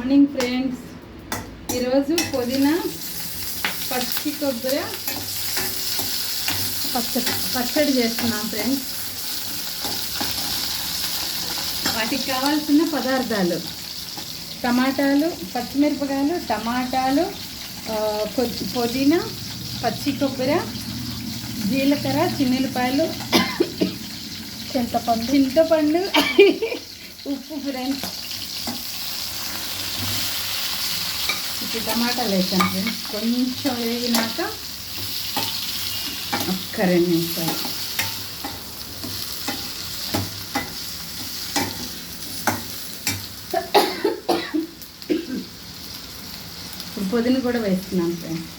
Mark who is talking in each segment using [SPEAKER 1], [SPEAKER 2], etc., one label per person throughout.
[SPEAKER 1] Morning friends. ఈరోజు పుదీనా పచ్చి కొబ్బరి పచ్చడి చేస్తున్నాం ఫ్రెండ్స్. వాటికి కావాల్సిన పదార్థాలు టమాటాలు, పచ్చిమిరపకాయలు, టమాటాలు, పుదీనా, పచ్చి కొబ్బరి, జీలకర్ర, చిన్నులపాయలు, చింతపండు ఉప్పు ఫ్రెండ్స్. ఇప్పుడు టమాటాలు వేసాను ఫ్రెండ్స్. కొంచెం వేగినాక ఒక్క 2 నిమిషాలు ఇప్పుడు పుదీనా కూడా వేస్తున్నాను ఫ్రెండ్స్.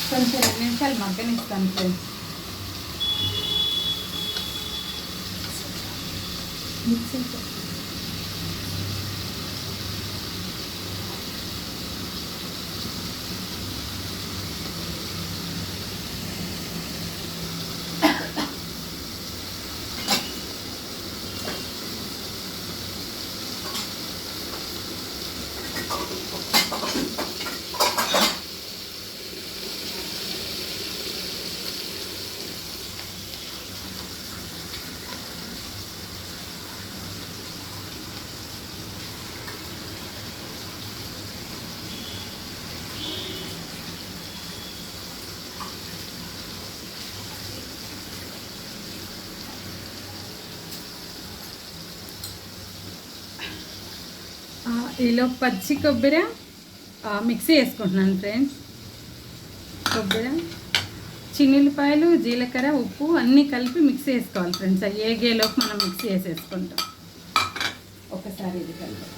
[SPEAKER 1] కొంచెం 2 నిమిషాలు మగ్గనిస్తాను ఫ్రెండ్స్. ఈలో పచ్చి కొబ్బరి మిక్సీ వేసుకుంటున్నాను ఫ్రెండ్స్. కొబ్బరి, చిన్నులపాయలు, జీలకర్ర, ఉప్పు అన్నీ కలిపి మిక్సీ వేసుకోవాలి ఫ్రెండ్స్. అవి ఏగేలోపు మనం మిక్సీ వేసేసుకుంటాం. ఒకసారి ఇది కలిపి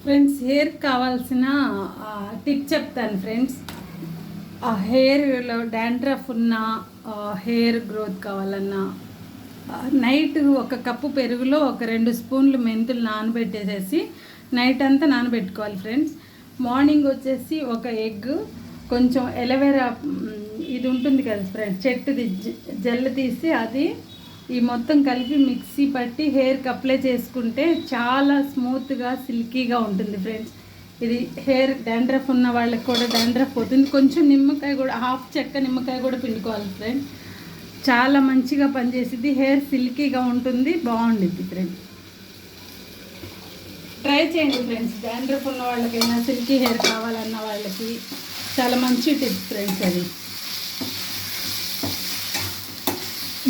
[SPEAKER 1] ఫ్రెండ్స్. హెయిర్ కావాల్సిన టిప్ చెప్తాను ఫ్రెండ్స్. ఆ హెయిర్లో డాండ్రఫ్ ఉన్న హెయిర్ గ్రోత్ కావాలన్నా నైట్ 1 కప్పు పెరుగులో 2 స్పూన్లు మెంతులు నానబెట్టేసేసి నైట్ అంతా నానబెట్టుకోవాలి ఫ్రెండ్స్. మార్నింగ్ వచ్చేసి 1 ఎగ్, కొంచెం ఎలవేరా ఇది ఉంటుంది కదా ఫ్రెండ్స్, చెట్టుది జెల్ తీసి అది ఈ మొత్తం కలిపి మిక్సీ పట్టి హెయిర్కి అప్లై చేసుకుంటే చాలా స్మూత్గా సిల్కీగా ఉంటుంది ఫ్రెండ్స్. ఇది హెయిర్ డాండ్రఫ్ ఉన్న వాళ్ళకి కూడా డాండ్రఫ్ పోతుంది. కొంచెం నిమ్మకాయ కూడా, హాఫ్ చెక్క నిమ్మకాయ కూడా పిండుకోవాలి ఫ్రెండ్స్. చాలా మంచిగా పనిచేసిద్ది. హెయిర్ సిల్కీగా ఉంటుంది, బాగుండిద్ది ఫ్రెండ్స్. ట్రై చేయండి ఫ్రెండ్స్. డాండ్రఫ్ ఉన్న వాళ్ళకైనా సిల్కీ హెయిర్ కావాలన్న వాళ్ళకి చాలా మంచి టిప్ ఫ్రెండ్స్. అది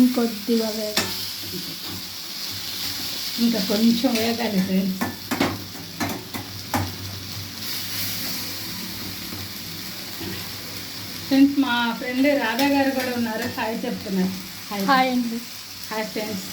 [SPEAKER 1] ఇంకొద్దిగా ఇంకా కొంచెం వేగాలి ఫ్రెండ్స్. ఫ్రెండ్స్ మా ఫ్రెండ్ రాధా గారు కూడా ఉన్నారు, హాయ్ చెప్తున్నారు.
[SPEAKER 2] హాయ్ అండి.
[SPEAKER 1] Hi friends.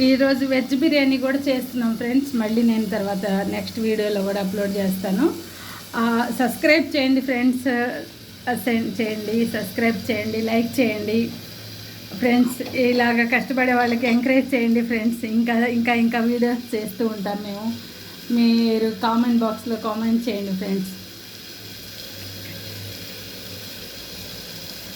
[SPEAKER 1] ఈరోజు వెజ్ బిర్యానీ కూడా చేస్తున్నాం ఫ్రెండ్స్. మళ్ళీ నేను తర్వాత నెక్స్ట్ వీడియోలో కూడా అప్లోడ్ చేస్తాను. సబ్స్క్రైబ్ చేయండి ఫ్రెండ్స్, సెండ్ చేయండి, సబ్స్క్రైబ్ చేయండి, లైక్ చేయండి ఫ్రెండ్స్. ఇలాగ కష్టపడే వాళ్ళకి ఎంకరేజ్ చేయండి ఫ్రెండ్స్. ఇంకా వీడియోస్ చేస్తూ ఉంటాం మేము. మీరు కామెంట్ బాక్స్లో కామెంట్ చేయండి ఫ్రెండ్స్.